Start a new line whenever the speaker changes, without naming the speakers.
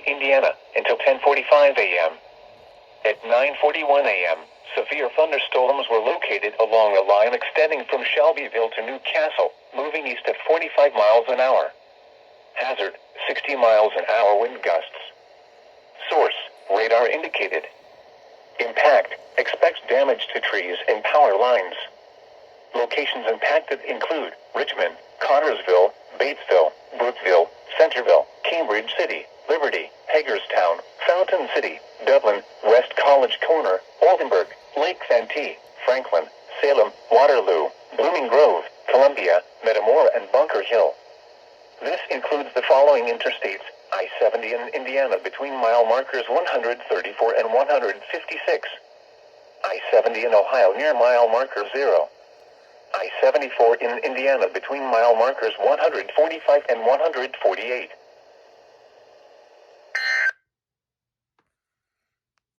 Indiana, until 10:45 a.m. At 9:41 a.m., severe thunderstorms were located along a line extending from Shelbyville to Newcastle, moving east at 45 miles an hour. Hazard, 60 miles an hour wind gusts. Source, radar indicated. Impact, expects damage to trees and power lines. Locations impacted include Richmond, Connersville, Batesville, Brookville, Centerville, Cambridge City, Liberty, Hagerstown, Fountain City, Dublin, West College Corner, Oldenburg, Lake Santee, Franklin, Salem, Waterloo, Blooming Grove, Columbia, Metamora, and Bunker Hill. This includes the following interstates: I-70 in Indiana between mile markers 134 and 156. I-70 in Ohio near mile marker 0. I-74 in Indiana between mile markers 145 and 148.